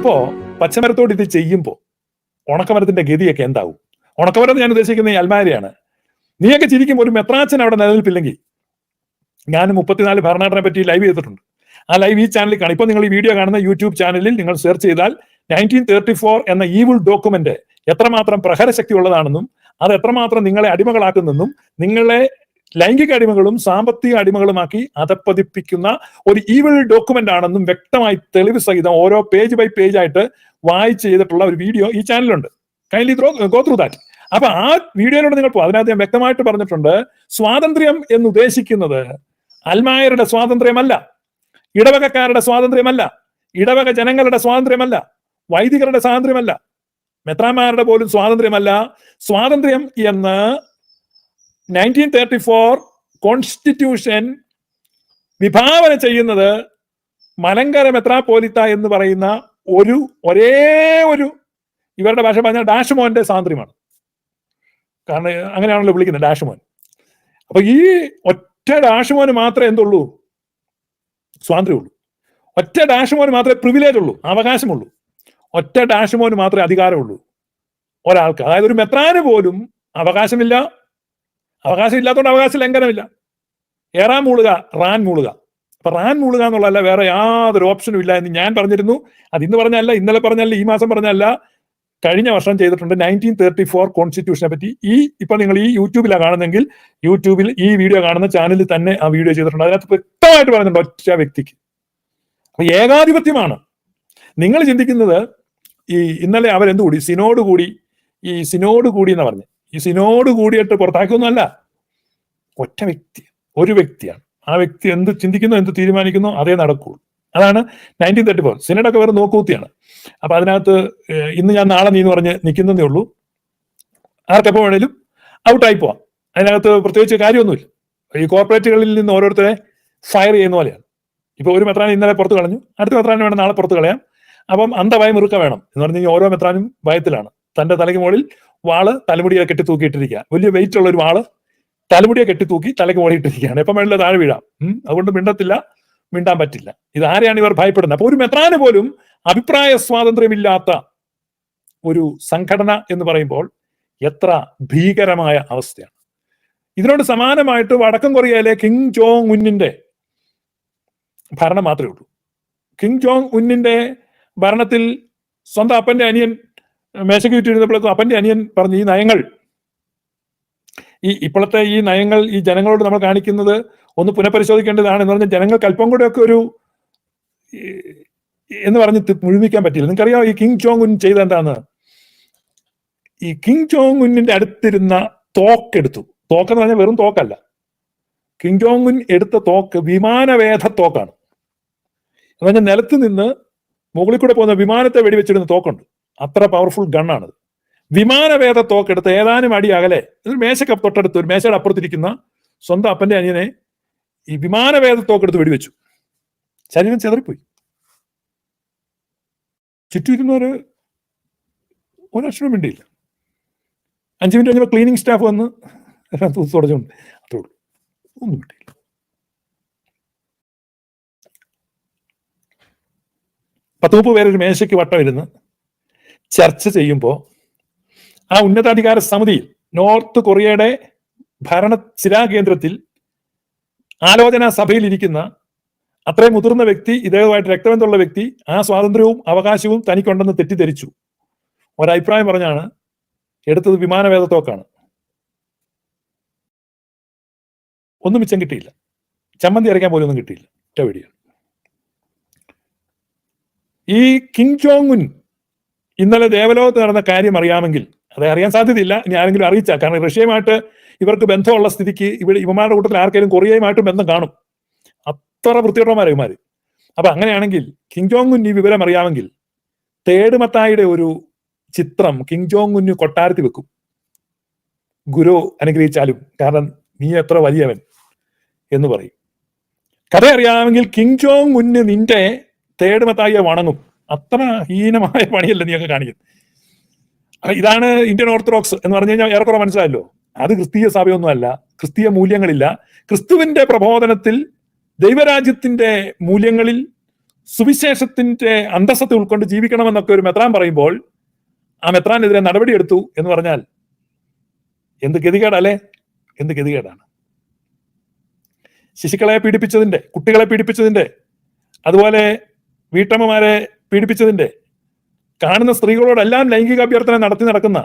അപ്പോ പച്ചമരത്തോട് ഇത് ചെയ്യുമ്പോൾ ഉണക്കമരത്തിന്റെ ഗതിയൊക്കെ എന്താവും? ഉണക്കമരം ഞാൻ ഉദ്ദേശിക്കുന്ന ഈ അൽമാരിയാണ്. നീയൊക്കെ ചിരിക്കുമ്പോൾ ഒരു മെത്രാച്ചൻ അവിടെ നിലനിൽപ്പില്ലെങ്കിൽ, ഞാൻ 34 ഭരണഘടനയെ പറ്റി ലൈവ് ചെയ്തിട്ടുണ്ട്. ആ ലൈവ് ഈ ചാനലിൽ കാണാം. ഇപ്പൊ നിങ്ങൾ ഈ വീഡിയോ കാണുന്ന യൂട്യൂബ് ചാനലിൽ നിങ്ങൾ സെർച്ച് ചെയ്താൽ 1934 എന്ന ഈവിൾ ഡോക്യുമെന്റ് എത്രമാത്രം പ്രഹരശക്തി ഉള്ളതാണെന്നും അത് എത്രമാത്രം നിങ്ങളെ അടിമകളാക്കുന്നെന്നും നിങ്ങളെ ലൈംഗിക അടിമകളും സാമ്പത്തിക അടിമകളുമാക്കി അധപ്പതിപ്പിക്കുന്ന ഒരു ഈവിൾ ഡോക്യുമെന്റ് ആണെന്നും വ്യക്തമായി തെളിവ് സഹിതം ഓരോ പേജ് ബൈ പേജ് ആയിട്ട് വായിച്ച് ചെയ്തിട്ടുള്ള ഒരു വീഡിയോ ഈ ചാനലിലുണ്ട്. Kindly go through that. അപ്പൊ ആ വീഡിയോയിലൂടെ നിങ്ങൾ പോകും. അതിനകത്ത് ഞാൻ വ്യക്തമായിട്ട് പറഞ്ഞിട്ടുണ്ട്, സ്വാതന്ത്ര്യം എന്ന് ഉദ്ദേശിക്കുന്നത് അൽമായരുടെ സ്വാതന്ത്ര്യമല്ല, ഇടവകക്കാരുടെ സ്വാതന്ത്ര്യമല്ല, ഇടവക ജനങ്ങളുടെ സ്വാതന്ത്ര്യമല്ല, വൈദികരുടെ സ്വാതന്ത്ര്യമല്ല, മെത്രാന്മാരുടെ പോലും സ്വാതന്ത്ര്യമല്ല. സ്വാതന്ത്ര്യം എന്ന് 1934 കോൺസ്റ്റിറ്റ്യൂഷൻ വിഭാവന ചെയ്യുന്നത് മലങ്കര മെത്രാപ്പോലിത്ത എന്ന് പറയുന്ന ഒരേ ഒരു ഇവരുടെ ഭാഷ പറഞ്ഞാൽ ഡാഷ്മോന്റെ സ്വാതന്ത്ര്യമാണ്. കാരണം അങ്ങനെയാണല്ലോ വിളിക്കുന്നത്, ഡാഷ്മോൻ. അപ്പൊ ഈ ഒറ്റ ഡാഷ്മോന് മാത്രമേ എന്തുള്ളൂ? സ്വാതന്ത്ര്യമുള്ളൂ. ഒറ്റ ഡാഷ്മോന് മാത്രമേ പ്രിവിലേജ് ഉള്ളൂ, അവകാശമുള്ളൂ. ഒറ്റ ഡാഷ്മോന് മാത്രമേ അധികാരമുള്ളൂ ഒരാൾക്ക്. അതായത് ഒരു മെത്രാന് പോലും അവകാശമില്ല. അവകാശം ഇല്ലാത്തതുകൊണ്ട് അവകാശ ലംഘനമില്ല. ഏറാൻ മൂളുക, റാൻ മൂളുക. അപ്പൊ റാൻ മൂളുക എന്നുള്ളതല്ല വേറെ യാതൊരു ഓപ്ഷനും ഇല്ല എന്ന് ഞാൻ പറഞ്ഞിരുന്നു. അത് ഇന്ന് പറഞ്ഞല്ല, ഇന്നലെ പറഞ്ഞല്ല, ഈ മാസം പറഞ്ഞല്ല, കഴിഞ്ഞ വർഷം ചെയ്തിട്ടുണ്ട് 1934 കോൺസ്റ്റിറ്റ്യൂഷനെ പറ്റി. ഇപ്പൊ നിങ്ങൾ ഈ യൂട്യൂബിലാണ് കാണുന്നെങ്കിൽ യൂട്യൂബിൽ ഈ വീഡിയോ കാണുന്ന ചാനലിൽ തന്നെ ആ വീഡിയോ ചെയ്തിട്ടുണ്ട്. അതിനകത്ത് വ്യക്തമായിട്ട് പറയുന്നുണ്ട് ഒറ്റ വ്യക്തിക്ക്. അപ്പൊ ഏകാധിപത്യമാണ്. നിങ്ങൾ ചിന്തിക്കുന്നത് ഇന്നലെ അവരെന്ത് കൂടി സിനോഡ് കൂടി എന്ന് പറഞ്ഞു. ഈ സിനോഡ് കൂടിയിട്ട് പുറത്താക്കിയൊന്നുമല്ല, ഒറ്റ വ്യക്തി, ഒരു വ്യക്തിയാണ്. ആ വ്യക്തി എന്ത് ചിന്തിക്കുന്നു, എന്ത് തീരുമാനിക്കുന്നു, അതേ നടക്കുള്ളൂ. അതാണ് 1934. സിനഡൊക്കെ വേറെ നോക്കൂത്തിയാണ്. അപ്പൊ അതിനകത്ത് ഇന്ന് ഞാൻ നാളെ നീ എന്ന് പറഞ്ഞ് നിൽക്കുന്നതേ ഉള്ളൂ. ആർക്കെപ്പോൾ വേണേലും ഔട്ടായി പോവാം. അതിനകത്ത് പ്രത്യേകിച്ച് കാര്യമൊന്നുമില്ല. ഈ കോർപ്പറേറ്റുകളിൽ നിന്ന് ഓരോരുത്തരെ ഫയർ ചെയ്യുന്ന പോലെയാണ്. ഇപ്പൊ ഒരു മെത്രാൻ ഇന്നലെ പുറത്ത് കളഞ്ഞു, അടുത്ത മെത്രാന് വേണം നാളെ പുറത്ത് കളയാം. അപ്പം അന്ധഭയ മുറുക്ക വേണം എന്ന് പറഞ്ഞു കഴിഞ്ഞാൽ ഓരോ മെത്രാനും ഭയത്തിലാണ്. തന്റെ തലയ്ക്ക് മുകളിൽ വാള് തലമുടിയെ കെട്ടി തൂക്കിയിട്ടിരിക്കുക. വലിയ വെയിറ്റ് ഉള്ള ഒരു വാള് തലമുടിയെ കെട്ടി തൂക്കി തലയ്ക്ക് മുകളിലിട്ടിരിക്കുകയാണ്. എപ്പം വേണമെങ്കിലും താഴെ വീഴാം. അതുകൊണ്ട് മിണ്ടാൻ പറ്റില്ല. ഇതാരെയാണ് ഇവർ ഭയപ്പെടുന്നത്? അപ്പൊ ഒരു മെത്രാന് പോലും അഭിപ്രായ സ്വാതന്ത്ര്യമില്ലാത്ത ഒരു സംഘടന എന്ന് പറയുമ്പോൾ എത്ര ഭീകരമായ അവസ്ഥയാണ്. ഇതിനോട് സമാനമായിട്ട് വടക്കൻ കൊറിയയിലെ കിം ജോങ് ഉന്നിന്റെ ഭരണം മാത്രമേ ഉള്ളൂ. കിം ജോങ് ഉന്നിന്റെ ഭരണത്തിൽ സ്വന്തം അപ്പന്റെ അനിയൻ മേശയ്ക്ക് ചുറ്റിരുന്നപ്പോഴേക്കും അപ്പന്റെ അനിയൻ പറഞ്ഞു, ഈ നയങ്ങൾ, ഇപ്പോഴത്തെ ഈ നയങ്ങൾ ഈ ജനങ്ങളോട് നമ്മൾ കാണിക്കുന്നത് ഒന്ന് പുനഃപരിശോധിക്കേണ്ടതാണ് എന്ന് പറഞ്ഞാൽ ജനങ്ങൾക്ക് അല്പം കൂടെ ഒക്കെ ഒരു എന്ന് പറഞ്ഞ് മുഴുമിക്കാൻ പറ്റില്ല. നിങ്ങൾക്കറിയാം ഈ കിം ജോങ് ഉൻ ചെയ്ത എന്താന്ന്? ഈ കിം ജോങ് ഉന്നിന്റെ അടുത്തിരുന്ന തോക്കെടുത്തു. തോക്കെന്ന് പറഞ്ഞാൽ വെറും തോക്കല്ല. കിം ജോങ് ഉൻ എടുത്ത തോക്ക് വിമാനവേധ തോക്കാണ്. എന്ന് പറഞ്ഞാൽ നിലത്ത് നിന്ന് മുകളിൽ കൂടെ പോകുന്ന വിമാനത്തെ വെടിവെച്ചിടുന്ന തോക്കുണ്ട്. അത്ര പവർഫുൾ ഗണ്ണാണത്. വിമാനവേധ തോക്കെടുത്ത് ഏതാനും അടി അകലെ, മേശക്ക് തൊട്ടടുത്ത് ഒരു മേശയുടെ അപ്പുറത്തിരിക്കുന്ന സ്വന്തം അപ്പന്റെ അനിയനെ ഈ വിമാനവേധ തോക്കെടുത്ത് വെടിവെച്ചു. ശരീരം ചെതറിപ്പോയി. ചുറ്റുമിരുന്നവര് ഒരക്ഷരം മിണ്ടിയില്ല. 5 മിനിറ്റ് കഴിഞ്ഞപ്പോൾ ക്ലീനിങ് സ്റ്റാഫ് വന്ന് തുടച്ചുകൊണ്ട് അത്രേ ഉള്ളൂ, ഒന്നും മിണ്ടിയില്ല. പത്ത് 30 പേരൊരു മേശയ്ക്ക് വട്ടം ഇരുന്ന് ചർച്ച ചെയ്യുമ്പോൾ ആ ഉന്നതാധികാര സമിതിയിൽ നോർത്ത് കൊറിയയുടെ ഭരണ ശിലാകേന്ദ്രത്തിൽ ആലോചനാ സഭയിൽ ഇരിക്കുന്ന അത്രയും മുതിർന്ന വ്യക്തി, ഇദ്ദേഹമായിട്ട് രക്തബന്ധമുള്ള വ്യക്തി ആ സ്വാതന്ത്ര്യവും അവകാശവും തനിക്കുണ്ടെന്ന് തെറ്റിദ്ധരിച്ചു. ഒരഭിപ്രായം പറഞ്ഞാണ് എടുത്തത് വിമാനവേധ തോക്കാണ്. ഒന്നും മിച്ചം കിട്ടിയില്ല. ചമ്മന്തി അരയ്ക്കാൻ പോലും ഒന്നും കിട്ടിയില്ല. ഒറ്റ വെടിയാണ്. ഈ കിം ജോങ് ഉൻ ഇന്നലെ ദേവലോകത്ത് നടന്ന കാര്യം അറിയാമെങ്കിൽ, അത് അറിയാൻ സാധ്യതയില്ല, ഇനി ആരെങ്കിലും അറിയിച്ചാൽ. കാരണം റഷ്യയുമായിട്ട് ഇവർക്ക് ബന്ധമുള്ള സ്ഥിതിക്ക് ഇവന്മാരുടെ കൂട്ടത്തിൽ ആർക്കെങ്കിലും കൊറിയയുമായിട്ടും ബന്ധം കാണും. അത്ര വൃത്തികെട്ടവന്മാരാ ഇവന്മാര്. അപ്പൊ അങ്ങനെയാണെങ്കിൽ കിം ജോങ് ഉൻ ഈ വിവരം അറിയാമെങ്കിൽ തേട് മത്തായിയുടെ ഒരു ചിത്രം കിം ജോങ് ഉന് കൊട്ടാരത്തിൽ വെക്കും. ഗുരു അനുഗ്രഹിച്ചാലും, കാരണം നീ എത്ര വലിയവൻ എന്ന് പറയും. കഥ അറിയാമെങ്കിൽ കിം ജോങ് ഉന് നിന്റെ തേട് മത്തായിയെ വണങ്ങും. അത്ര ഹീനമായ പണിയല്ല നീയൊക്കെ കാണിക്കുന്നത്. ഇതാണ് ഇന്ത്യൻ ഓർത്തഡോക്സ് എന്ന് പറഞ്ഞു കഴിഞ്ഞാൽ ഏറെക്കുറെ മനസ്സിലായല്ലോ. അത് ക്രിസ്തീയ സഭയൊന്നുമല്ല, ക്രിസ്തീയ മൂല്യങ്ങളില്ല. ക്രിസ്തുവിന്റെ പ്രബോധനത്തിൽ, ദൈവരാജ്യത്തിന്റെ മൂല്യങ്ങളിൽ സുവിശേഷത്തിന്റെ അന്തസ്സത്തെ ഉൾക്കൊണ്ട് ജീവിക്കണമെന്നൊക്കെ ഒരു മെത്രാൻ പറയുമ്പോൾ ആ മെത്രാനെതിരെ നടപടിയെടുത്തു എന്ന് പറഞ്ഞാൽ എന്ത് ഗതികേടല്ലേ, എന്ത് ഗതികേടാണ്. ശിശുക്കളെ പീഡിപ്പിച്ചതിന്റെ, കുട്ടികളെ പീഡിപ്പിച്ചതിന്റെ, അതുപോലെ വീട്ടമ്മമാരെ പീഡിപ്പിച്ചതിന്റെ, കാണുന്ന സ്ത്രീകളോടെല്ലാം ലൈംഗിക അഭ്യർത്ഥന നടക്കുന്ന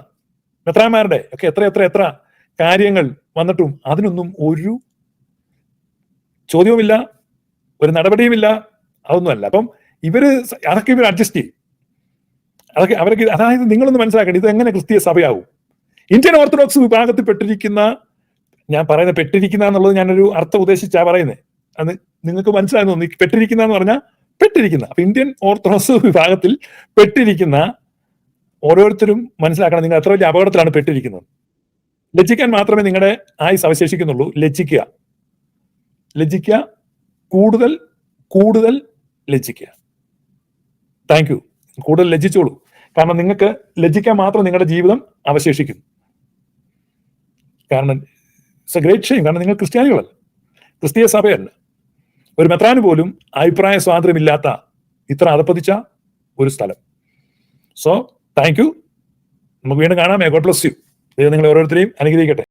മെത്രാന്മാരുടെ ഒക്കെ എത്ര കാര്യങ്ങൾ വന്നിട്ടും അതിനൊന്നും ഒരു ചോദ്യവുമില്ല, ഒരു നടപടിയുമില്ല, അതൊന്നുമല്ല. അപ്പം അതൊക്കെ ഇവർ അഡ്ജസ്റ്റ് ചെയ്യും. അതൊക്കെ അവർക്ക്, അതായത് നിങ്ങളൊന്ന് മനസ്സിലാക്കണം, ഇത് എങ്ങനെ ക്രിസ്തീയ സഭയാവും? ഇന്ത്യൻ ഓർത്തഡോക്സ് വിഭാഗത്തിൽ പെട്ടിരിക്കുന്ന, ഞാൻ പറയുന്നത് പെട്ടിരിക്കുന്ന എന്നുള്ളത് ഞാനൊരു അർത്ഥം ഉദ്ദേശിച്ചാ പറയുന്നത്, അത് നിങ്ങൾക്ക് മനസ്സിലായെന്ന് തോന്നി. പെട്ടിരിക്കുന്ന എന്ന് പറഞ്ഞാൽ പെട്ടിരിക്കുന്ന, അപ്പൊ ഇന്ത്യൻ ഓർത്തഡോക്സ് വിഭാഗത്തിൽ പെട്ടിരിക്കുന്ന ഓരോരുത്തരും മനസ്സിലാക്കണം, നിങ്ങൾ എത്ര വലിയ അപകടത്തിലാണ് പെട്ടിരിക്കുന്നത്. ലജ്ജിക്കാൻ മാത്രമേ നിങ്ങളുടെ ആയുസ് അവശേഷിക്കുന്നുള്ളൂ. ലജ്ജിക്കുക, കൂടുതൽ കൂടുതൽ ലജ്ജിക്കുക. Thank you. കൂടുതൽ ലജ്ജിച്ചോളൂ. കാരണം നിങ്ങൾക്ക് ലജ്ജിക്കാൻ മാത്രം നിങ്ങളുടെ ജീവിതം അവശേഷിക്കും. കാരണം ഇറ്റ്സ് എ ഗ്രേറ്റ് ഷെയിം. കാരണം നിങ്ങൾ ക്രിസ്ത്യാനികളല്ല, ക്രിസ്തീയ സഭയല്ല. ഒരു മെത്രാന് പോലും അഭിപ്രായ സ്വാതന്ത്ര്യമില്ലാത്ത ഇത്ര അധപ്പതിച്ച ഒരു സ്ഥലം. So thank you. നമുക്ക് വീണ്ടും കാണാം. God bless you. ദൈവം നിങ്ങളെ ഓരോരുത്തരെയും അനുഗ്രഹിക്കട്ടെ.